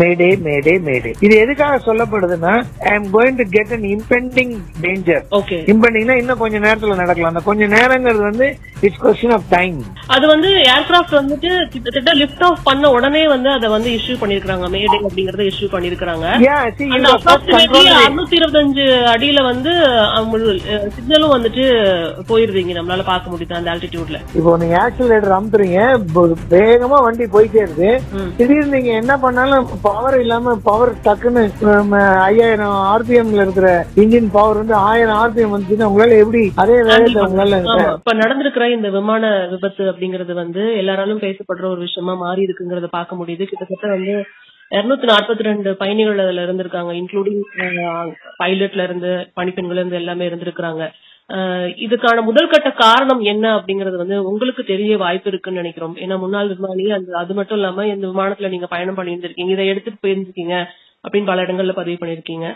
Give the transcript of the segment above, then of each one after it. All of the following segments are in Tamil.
மேடே மேடே மேடே. இது எதுக்காக சொல்லப்படுதுன்னா, I am going to get an impending danger. இம்பெண்டிங்னா இன்னும் கொஞ்ச நேரத்துல நடக்கலாம். அந்த கொஞ்ச நேரங்கிறது வந்து இட்ஸ் கொஸ்டின் ஆஃப் டைம். அது வந்து ஏர்கிராஃப்ட் வந்துட்டு கிட்டத்தட்ட லிஃப்ட் ஆஃப் பண்ண உடனே வந்து அதை வந்து இஷ்யூ பண்ணிருக்காங்க, மேடே அப்படிங்கறத இஷ்யூ பண்ணிருக்காங்க. 625 அடியில வந்து சிக்னலும் வந்துட்டு போயிருவீங்க, நம்மளால பாக்க முடியுது அந்த ஆல்டிடியூட்ல. இப்போ நீங்க ஆக்சிலரேட்டர் அமுத்துறீங்க, வேகமா வண்டி போயிட்டே இருக்கு. திடீர்னு நீங்க என்ன பண்ணாலும் பவர் இல்லாம பவர் டக்குன்னு 5000 ஆர்பிஎம்ல இருக்கிற இன்ஜின் பவர் வந்து 1000 ஆர்பிஎம் வந்துச்சுன்னா உங்களால எப்படி அதே வேகத்தை உங்களால? இப்ப நடந்திருக்கிற இந்த விமான விபத்து அப்படிங்கறது வந்து எல்லாராலும் பேசப்படுற ஒரு விஷயமா மாறி இருக்குங்கறத பாக்க முடியுது. கிட்டத்தட்ட வந்து 242 பயணிகள் அதுல இருந்திருக்காங்க, இன்க்ளூடிங் பைலட்ல இருந்து பணிப்பெண்கள் இருந்து எல்லாமே இருந்திருக்காங்க. இதுக்கான முதல் கட்ட காரணம் என்ன அப்படிங்கறது வந்து உங்களுக்கு தெரிய வாய்ப்பு இருக்குன்னு நினைக்கிறோம். ஏன்னா முன்னாள் விமானி, அது மட்டும் இல்லாம இந்த விமானத்துல நீங்க பயணம் பண்ணியிருந்திருக்கீங்க, இதை எடுத்துட்டு போயிருக்கீங்க அப்படின்னு பல இடங்கள்ல பதிவு பண்ணிருக்கீங்க.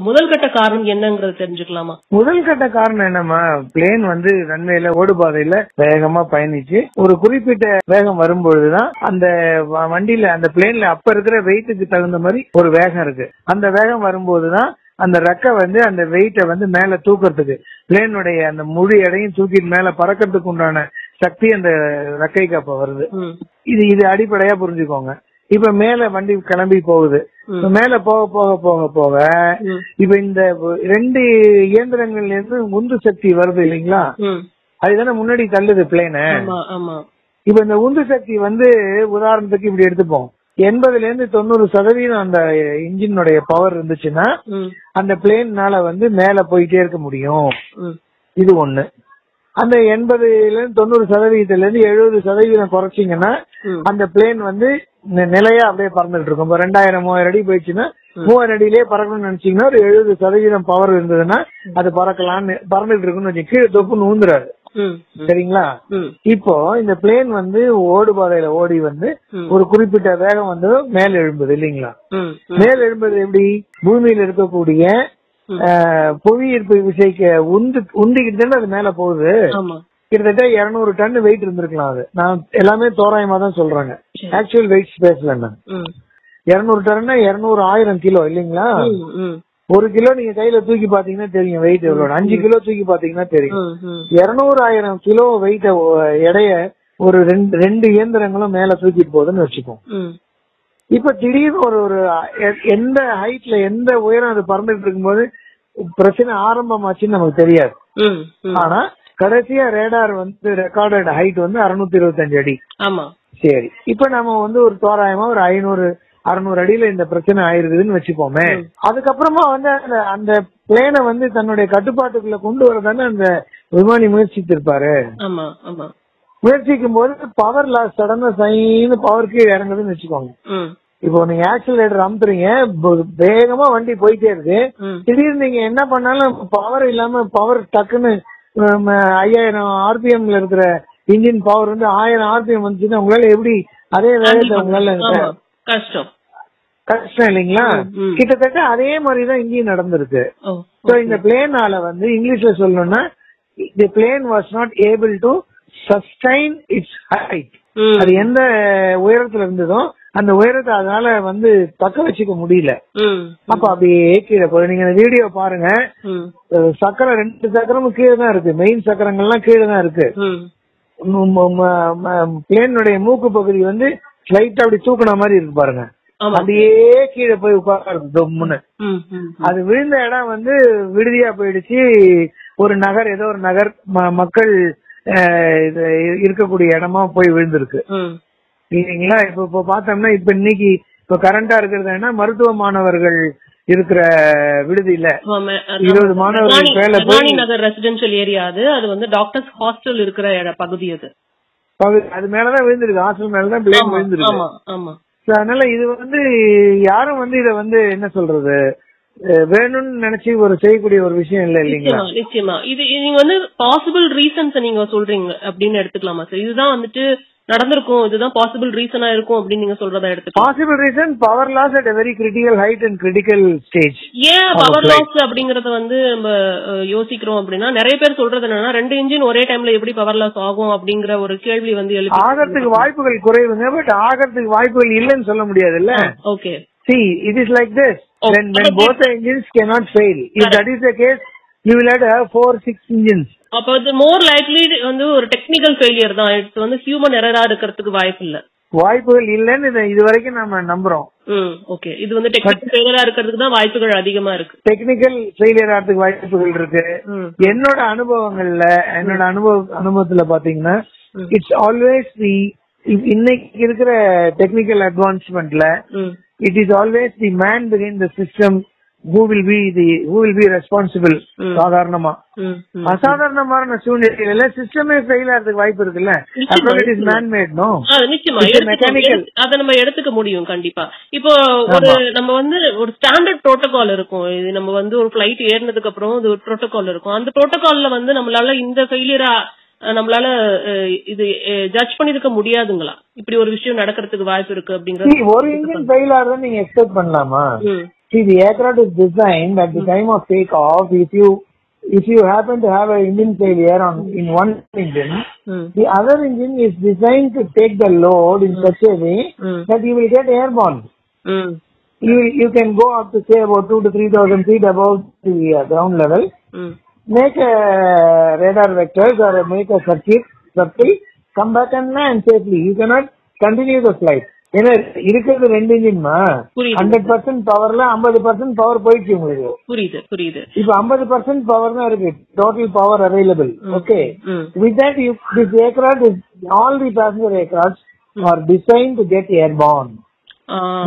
முதல் கட்ட காரணம் என்னங்கறது தெரிஞ்சுக்கலாமா? முதல் கட்ட காரணம் என்னமா, பிளேன் வந்து ரன்வேல ஓடுபாதையில வேகமா பயணிச்சு ஒரு குறிப்பிட்ட வேகம் வரும்பொழுதுதான் அந்த வண்டியில அந்த பிளேன்ல அப்ப இருக்கிற வெயிட்டுக்கு தகுந்த மாதிரி ஒரு வேகம் இருக்கு. அந்த வேகம் வரும்போதுதான் அந்த ரெக்கை வந்து அந்த வெயிட்ட வந்து மேல தூக்கிறதுக்கு, பிளேனுடைய அந்த முழு எடையும் தூக்கிட்டு மேல பறக்கிறதுக்கு உண்டான சக்தி அந்த ரெக்கைக்கு அப்ப வருது. இது அடிப்படையா புரிஞ்சுக்கோங்க. இப்ப மேல வண்டி கிளம்பி போகுது. மேல போக போக போக போக இப்ப இந்த 2 இயந்திரங்கள்ல இருந்து உந்து சக்தி வருது இல்லைங்களா, அதுதானே முன்னாடி தள்ளுது பிளேன. இப்ப இந்த உந்து சக்தி வந்து உதாரணத்துக்கு இப்படி எடுத்துப்போம், 80ல இருந்து 90% அந்த இன்ஜினுடைய பவர் இருந்துச்சுன்னா அந்த பிளேன்னால வந்து மேல போயிட்டே இருக்க முடியும். இது ஒண்ணு. அந்த 80ல இருந்து 90% இருந்து 70% குறைச்சிங்கன்னா அந்த பிளேன் வந்து நிலையா அப்படியே பறந்துட்டு இருக்கும். 2000-3000 அடி போயிடுச்சுன்னா 3000 அடியிலேயே பறக்கணும்னு நினைச்சீங்கன்னா ஒரு 70% பவர் இருந்ததுன்னா அது பறக்கலாம்னு பறந்துட்டு இருக்குன்னு வச்சு கீழே தொப்புன்னு ஊந்துறாரு. சரிங்களா? இப்போ இந்த பிளேன் வந்து ஓடுபாதையில ஓடி வந்து ஒரு குறிப்பிட்ட வேகம் வந்து மேல் எழும்புது இல்லீங்களா? மேல் எழும்புது எப்படி? பூமியில இருக்கக்கூடிய புவி ஈர்ப்பு விசைக்கு உந்திக்கிட்டு அது மேல போகுது. கிட்டத்தட்ட 200 டன் வெயிட் இருந்திருக்கலாம். அது நான் எல்லாமே தோராயமா தான் சொல்றாங்க, ஆக்சுவல் வெயிட் ஸ்பேஸ்ல. 200 டன்னா 200,000 கிலோ இல்லீங்களா? 1 கிலோ நீங்க கையில தூக்கி பாத்தீங்கன்னா தெரியும் வெயிட் எவ்வளவு. 5 கிலோ தூக்கி பாத்தீங்கன்னா தெரியும். 200,000 கிலோ வெயிட் எடைய ஒரு 2 இயந்திரங்களும் மேல தூக்கிட்டு போகுதுன்னு வச்சுப்போம். இப்ப திடீர்னு ஒரு எந்த ஹைட்ல எந்த உயரம் அது பறந்துட்டு இருக்கும்போது பிரச்சனை ஆரம்பமாச்சுன்னு நமக்கு தெரியாது. ஆனா கடைசியா ரேடார் வந்து ரெக்கார்டட் ஹைட் வந்து 625 அடி. சரி, இப்ப நம்ம வந்து ஒரு தோராயமா ஒரு 500-600 அடியில இந்த பிரச்சனை ஆயிருக்குதுன்னு வச்சுப்போமே. அதுக்கப்புறமா வந்து அந்த பிளேனை வந்து தன்னுடைய கட்டுப்பாட்டுக்குள்ள கொண்டு வரதானே அந்த விமானி முயற்சித்திருப்பாரு. முயற்சிக்கும் போது பவர் லாஸ் சடனா சைன்னு பவர் கீழே இறங்குதுன்னு வச்சுக்கோங்க. இப்போ நீங்க ஆக்சிலரேட்டர் அமுத்துறீங்க, வேகமா வண்டி போயிட்டே இருக்கு. திடீர்னு நீங்க என்ன பண்ணாலும் பவர் இல்லாம பவர் டக்குன்னு 5000 ஆர்பிஎம்ல இருக்கிற இன்ஜின் பவர் வந்து 1000 ஆர்பிஎம் வந்துச்சுன்னா உங்களால எப்படி அதே வேகத்தை உங்களால? கஷ்டம் இல்லைங்களா? கிட்டத்தட்ட அதே மாதிரிதான் இங்கேயும் நடந்திருக்கு. இந்த பிளேனால வந்து இங்கிலீஷ்ல சொல்லணும்னா the plane was not able to sustain its height. அது எந்த உயரத்துல இருந்ததோ அந்த உயரத்தை அதனால வந்து தக்க வச்சுக்க முடியல. அப்ப அப்படியே கீழே போய் நீங்க வீடியோ பாருங்க, சக்கரம் 2 சக்கரமும் கீழே தான் இருக்கு, மெயின் சக்கரங்கள்லாம் கீழே தான் இருக்கு. பிளேனுடைய மூக்கு பகுதி வந்து ஸ்லைட்டா அப்படி தூக்குன மாதிரி இருக்கு பாருங்க, அப்படியே கீழே போய் உட்கார்ந்து. அது விழுந்த இடம் வந்து விடுதியா போயிடுச்சு. ஒரு நகர், ஏதோ ஒரு நகர் மக்கள் இருக்கக்கூடிய இடமா போய் விழுந்திருக்கு இல்லைங்களா? இப்ப பார்த்தோம்னா இப்ப இன்னைக்கு இப்ப கரண்டா இருக்கிறது மருத்துவ மாணவர்கள் இருக்கிற விடுதியில 20 மாணவர்கள் நகர் ரெசிடென்ஷியல் ஏரியா. அது வந்து டாக்டர்ஸ் ஹாஸ்டல் இருக்கிற பகுதி. அது மேலதான் விழுந்திருக்கு, ஹாஸ்டல் மேலதான் பிளேன் விழுந்திருக்கு. அதனால இது வந்து யாரும் வந்து இத வந்து என்ன சொல்றது வேணும்னு நினைச்சு ஒரு செய்யக்கூடிய ஒரு விஷயம் இல்ல இல்லீங்களா? நிச்சயமா இது நீங்க வந்து பாசிபிள் ரீசன்ஸ் நீங்க சொல்றீங்க அப்படின்னு எடுத்துக்கலாமா சார்? இதுதான் வந்துட்டு நடந்திருக்கும், இதுதான் பாசிபிள் ரீசனா இருக்கும் அப்படின்னு நீங்க சொல்றதா எடுத்துக்கலாம். Possible reason power loss at a very critical height and critical stage. ஏன் பவர் லாஸ் அப்படிங்கறத வந்து நம்ம யோசிக்கிறோம் அப்படின்னா, நிறைய பேர் சொல்றது என்னன்னா 2 இன்ஜின் ஒரே டைம்ல எப்படி பவர் லாஸ் ஆகும் அப்படிங்கிற ஒரு கேள்வி வந்து ஆகிறதுக்கு வாய்ப்புகள் குறைவுங்க. பட் ஆகிறதுக்கு வாய்ப்புகள் இல்லைன்னு சொல்ல முடியாது இல்ல. Okay, See, it is like this. When both the engines cannot fail. If that is the case, you will have to have 4-6 engines. அப்ப அது மோர் லைக்லி வந்து ஒரு டெக்னிக்கல் ஃபெயிலியர் தான். இது வந்து ஹியூமன் எரரா இருக்கிறதுக்கு வாய்ப்பு இல்ல. வாய்ப்புகள் இல்லன்னு இது வரைக்கும் நம்ம நம்புறோம். ஓகே. இது வந்து டெக்னிக்கல் ஃபெயிலியரா இருக்கிறதுக்கு தான் வாய்ப்புகள் அதிகமா இருக்கு. டெக்னிக்கல் ஃபெயிலியர் ஆகிறதுக்கு வாய்ப்புகள் இருக்கு. என்னோட அனுபவத்துல பாத்தீங்கன்னா இட்ஸ் ஆல்வேஸ் இன்னைக்கு இருக்கிற technical அட்வான்ஸ்மெண்ட்ல it is always the man behind the system who will be responsible. சாதாரணமா அசாதாரணமான சூழ்நிலையில சிஸ்டமே ஃபெயில் ஆகிறதுக்கு வாய்ப்பு இருக்குல்ல. it is man made. No, நிச்சயமா மெக்கானிக்கல் அத நம்ம எடுத்துக்க முடியும் கண்டிப்பா. இப்போ நம்ம வந்து ஒரு ஸ்டாண்டர்ட் புரோட்டோகால் இருக்கும். இது நம்ம வந்து ஒரு ஃளைட் ஏறினதுக்கு அப்புறம் ஒரு புரோட்டோகால் இருக்கும். அந்த புரோட்டோகால்ல வந்து நம்மளால இந்த ஃபெயிலியரா நம்மளால இது ஜட்ஜ் பண்ணிருக்க முடியாதுங்களா? இப்படி ஒரு விஷயம் நடக்கிறதுக்கு வாய்ப்பு இருக்கு அப்படிங்கறது. ஒரு இன்ஜின் ஃபெயில் ஆறத நீங்க எக்ஸ்பெக்ட் பண்ணலாமா? See, the aircraft is designed at the time of takeoff. If you happen to have an engine failure in one engine, the other engine is designed to take the load in such a way that you will get airborne. You can go up to say about 2,000 to 3,000 feet above the ground level. Make a radar vectors or make a circle, come back and land safely. You cannot continue the flight. ஏன்னா இருக்கிறது 2 இன்ஜின்மா 100% பவர்ல 50% பவர் போயிடுச்சு உங்களுக்கு. புரியுது. இப்ப 50% பவர் தான் இருக்கு. Total power available. Okay. With that, this aircraft is all the passenger aircrafts are designed to get airborne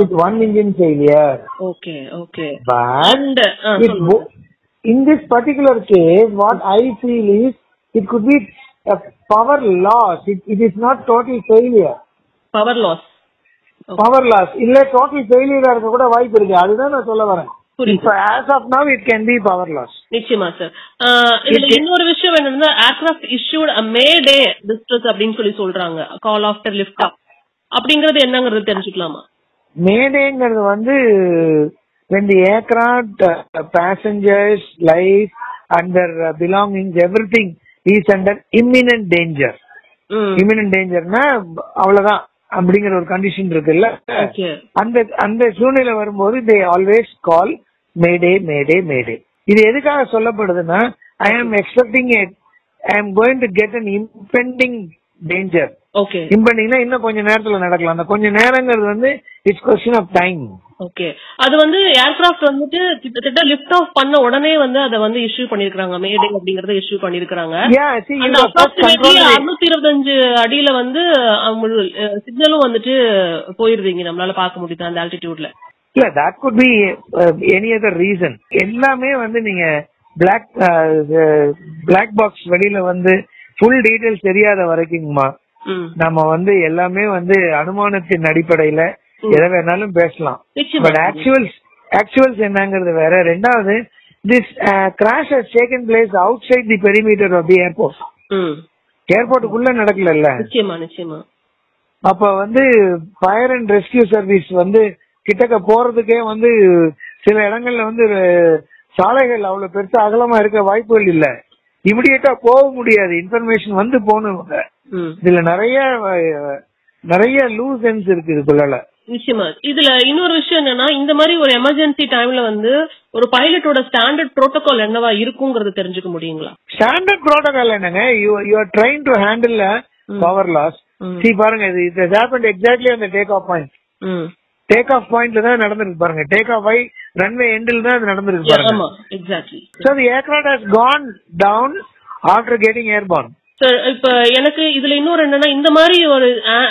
with one engine failure. Okay. But in this particular case, what I feel is it could be a power loss. It is not total failure. Power loss. இல்ல டோட்டல் ஃபெயிலியரா இருக்க கூட வாய்ப்பு இருக்கு. அதுதான் நான் சொல்ல வரேன். As of now, it can be power loss. நிச்சயமா சார். இதுல இன்னொரு விஷயம் என்னன்னா, aircraft issued a mayday distress அப்படின்னு சொல்றாங்க. கால் ஆஃப்டர் லிஃப்ட் ஆஃப் அப்படிங்கறது என்னங்கிறது தெரிஞ்சுக்கலாமா? மேடேங்கிறது வந்து when the aircraft, passengers, life and their belongings, everything is under imminent danger. Imminent dangerனா அவ்வளவுதான் அப்படிங்கிற ஒரு கண்டிஷன் இருக்குல்ல. அந்த சூழ்நிலை வரும்போது they always call mayday. இது எதுக்காக சொல்லப்படுதுன்னா, I am expecting I am going to get an impending danger. impendingனா இன்னும் கொஞ்ச நேரத்துல நடக்கலாம். அந்த கொஞ்ச நேரங்கிறது வந்து it's question of time. Okay. அது வந்து ஏர்கிராஃப்ட் வந்துட்டு கிட்டத்தட்ட லிஃப்ட் ஆஃப் பண்ண உடனே வந்து அத வந்து இஷ்யூ பண்ணிருக்காங்க. மேடே அப்படிங்கறத இஷ்யூ பண்ணிருக்காங்க. அந்த அப்ராக்சிமேட்லி 625 அடியில வந்து சிக்னலும் வந்துட்டு போயிருவீங்க. நம்மளால பார்க்க முடியுது அந்த ஆல்டிடியூட்ல. இல்ல, that could be any other reason. எல்லாமே வந்து நீங்க black box வெளியில வந்து ஃபுல் டீடைல்ஸ் தெரியாத வரைக்கும்மா நம்ம வந்து எல்லாமே வந்து அனுமானத்தின் அடிப்படையில எதை வேணாலும் பேசலாம். பட் ஆக்சுவல்ஸ் என்னங்கிறது வேற. ரெண்டாவது, this crash has taken place outside the perimeter of the airport. ஏர்போர்ட்டுக்குள்ள நடக்கல. நிச்சயமா. அப்ப வந்து ஃபயர் அண்ட் ரெஸ்கியூ சர்வீஸ் வந்து கிட்டக்க போறதுக்கே வந்து சில இடங்கள்ல வந்து சாலைகள் அவ்வளவு பெருசா அகலமா இருக்க வாய்ப்புகள் இல்ல. இமிடியேட்டா போக முடியாது. இன்ஃபர்மேஷன் வந்து போகணும். இதுல நிறைய லூஸ் எண்ட்ஸ் இருக்கு இதுக்குள்ள. நிச்சயமா. இதுல இன்னொரு விஷயம் என்னன்னா, இந்த மாதிரி ஒரு எமர்ஜென்சி டைம்ல வந்து ஒரு பைலட்டோட ஸ்டாண்டர்ட் புரோட்டோகால் என்னவா இருக்குங்கிறது தெரிஞ்சுக்க முடியுங்களா? ஸ்டாண்டர்ட் புரோட்டோகால் என்னங்க, you are trying to handle power loss. பாருங்க, இது ஹேப்பன்ட் எக்ஸாக்ட்லி அந்த take off point. Take off பாயிண்ட்ல தான் நடந்திருக்கு பாருங்க. டேக் ஆஃப் ஆகி ரன்வே எண்டில் தான் அது நடந்திருக்கு பாருங்க. Exactly. So the aircraft has gone down after getting airborne. இப்ப எனக்கு இதுல இன்னொரு என்னன்னா, இந்த மாதிரி ஒரு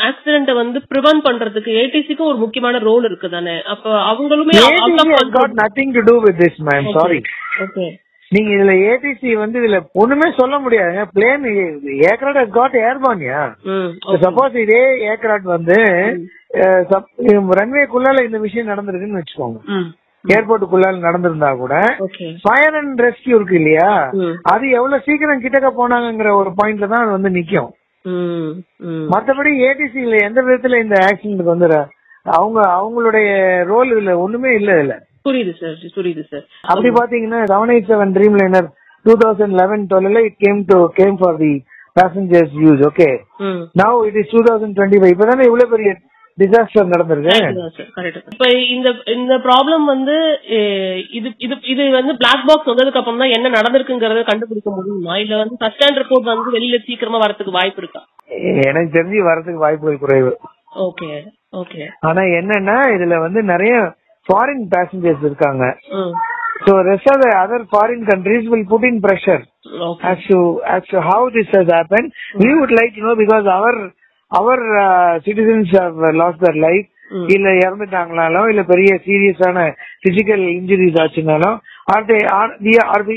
ஆக்சிடென்ட் வந்து பிரிவென்ட் பண்றதுக்கு ஏடிசிக்கு ஒரு முக்கியமான ரோல் இருக்கு தானே. அப்ப அவங்களுமே nothing to do with this ma'am. Sorry. Okay. நீங்க இதுல ஏடிசி வந்து இதுல ஒண்ணுமே சொல்ல முடியாது. பிளேன் ஏர்கிராஃப்ட் ஹஸ் காட் ஏர்பார்ன்யா. சப்போஸ் இதே ஏர்கிராஃப்ட் வந்து ரன்வேக்குள்ளால இந்த விஷயம் நடந்திருக்குன்னு வச்சுக்கோங்க. ஏர்போர்ட்டுக்குள்ளால நடந்திருந்தா கூட ஃபயர் அண்ட் ரெஸ்கியூ இருக்கு இல்லையா, அது எவ்வளவு சீக்கிரம் கிட்டக்க போனாங்கிற ஒரு பாயிண்ட்ல தான் அது வந்து நிக்கும். மற்றபடி ஏடிசில எந்த விதத்துல இந்த ஆக்சிடென்ட் வந்து அவங்களுடைய ரோல் இதுல ஒண்ணுமே இல்ல. இதுல புரியுது சார். அப்படி பாத்தீங்கன்னா 787 Dreamliner 2011-12 it came for the passengers use. Okay. Now it is 2025. இப்பதானே இவ்வளவு பெரிய டிசாஸ்டர் நடந்திருக்கு. இப்ப இந்த ப்ராப்ளம் வந்து இது இது இது வந்து பிளாக் பாக்ஸ் வந்ததுக்கு அப்புறம் தான் என்ன நடந்திருக்குங்கறத கண்டுபிடிக்க முடியுமா, இல்ல வந்து ஃபர்ஸ்ட் ஹேண்ட் ரிப்போர்ட் வந்து வெளியில சீக்கிரமா வரதுக்கு வாய்ப்பு இருக்கா? எனக்கு தெரிஞ்சு வரதுக்கு வாய்ப்புகள் குறைவு. Okay okay. ஆனா என்னன்னா இதுல வந்து நிறைய ஃபாரின் பேசஞ்சர்ஸ் இருக்காங்க. So rest of the other foreign countries will put in pressure as to how this has happened. We would like to know because our citizens have lost their life. இல்ல இறந்துட்டாங்களாலோ இல்ல பெரிய சீரியஸான பிசிக்கல் இன்ஜுரிஸ் ஆச்சுனாலும்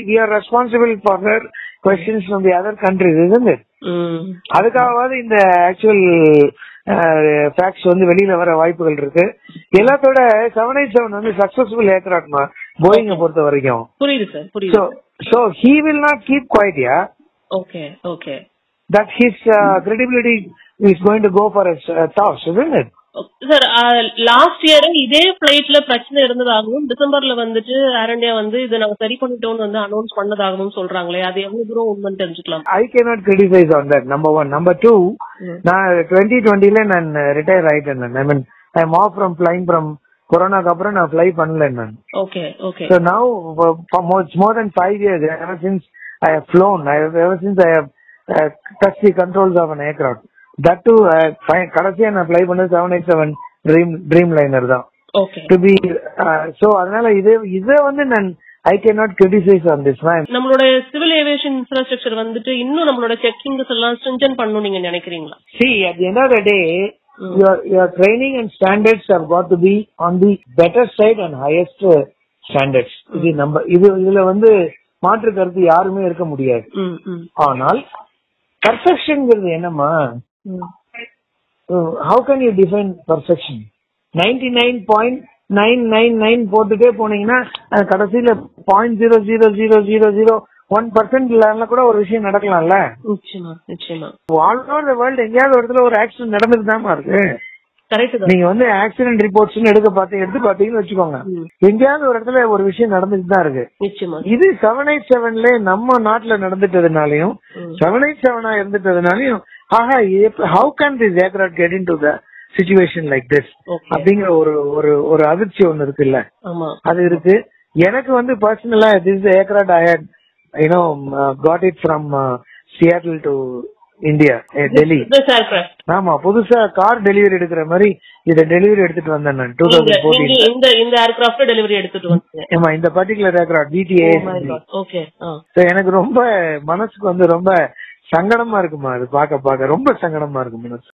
we are responsible for their questions from the other countries, isn't it? அதுக்காகவாது இந்த ஆக்சுவல் ஃபேக்ட்ஸ் வந்து வெளியில வர வாய்ப்புகள் இருக்கு. எல்லாத்தோட 787 வந்து சக்சஸ்ஃபுல் ஏர்கிராஃப்ட்மா போயிங்க பொறுத்த வரைக்கும். புரியுது சார், புரியுது. So he will not keep quiet, yeah. Okay. That his credibility is going to go for a toss, isn't it? Sir, last year இதே பிளைட்ல பிரச்சனை இருந்ததாகவும் டிசம்பர்ல வந்துட்டு ஏர் இந்தியா வந்து இதை நாங்க சரி பண்ணிட்டோம்னு வந்து அனௌன்ஸ் பண்ணதாகவும் சொல்றாங்களே, அது எவ்வளவு தூரம் உண்மைன்னு தெரிஞ்சுக்கலாம்? I cannot criticize on that. Number one. Number two, நான் 2020ல நான் ரிட்டையர் ஆயிட்டேன். I mean I am off from flying from கொரோனாக்கு அப்புறம் நான் fly பண்ணல நான். Okay. So now for more than 5 years, ever since I have flown, ever since I have touched the controls of an aircraft, that too கடைசியா நான் fly பண்ணது 787 Dreamliner தான். Okay. To be so அதனால இத வந்து நான் I cannot criticize on this man. நம்மளோட சிவில் ஏவியேஷன் இன்ஃப்ராஸ்ட்ரக்சர் வந்துட்டு இன்னும் நம்மளோட செக்கிங்ஸ் எல்லாம் ஸ்ட்ரென்தன் பண்ணனும் நீங்க நினைக்கிறீங்களா? See, at the end of the day, your training and standards have got to be on the better side and highest standards. இதுல வந்து மாற்று கருத்து யாருமே இருக்க முடியாது. ஆனால் பர்ஃபெக்ஷன்ங்கிறது என்னமா? How can you define perfection? 99.999 போட்டுட்டே போனீங்கன்னா கடைசியில 0.00001% இல்ல கூட ஒரு விஷயம் நடக்கலாம்ல. நிச்சயமா ஆல் ஓவர் தி வேர்ல்ட் எங்கயாவது ஒரு இடத்துல ஒரு ஆக்சிடென்ட் நடந்துதாமா இருக்கு. நீங்க வந்து ஆக்சிடென்ட் ரிப்போர்ட்ஸ் எடுத்து பாத்தீங்கன்னு வச்சுக்கோங்க, எங்கயாவது ஒரு இடத்துல ஒரு விஷயம் நடந்துட்டு தான் இருக்கு. இது 787ல நம்ம நாட்டுல நடந்துட்டதுனாலயும் 787 இருந்துட்டதுனாலயும் how can this aircraft get into the situation like this அப்படிங்கிற ஒரு அதிர்ச்சி ஒண்ணு இருக்குல்ல, அது இருக்கு. எனக்கு வந்து பர்சனலா this aircraft I had got it from Seattle to India, Delhi. ஆமா, புதுசா கார் டெலிவரி எடுக்கிற மாதிரி இத டெலிவரி எடுத்துட்டு வந்தேன் நான் 2014. இந்த ஏர்கிராஃப்ட் டெலிவரி எடுத்துட்டு வந்தேன். ஆமா, இந்த பர்టిక్యులர் ஏர்கிராஃப்ட் GTA. ஓகே. எனக்கு ரொம்ப மனசுக்கு வந்து ரொம்ப சங்கடமா இருக்குமா, அது பாக்க ரொம்ப சங்கடமா இருக்கு மனசு.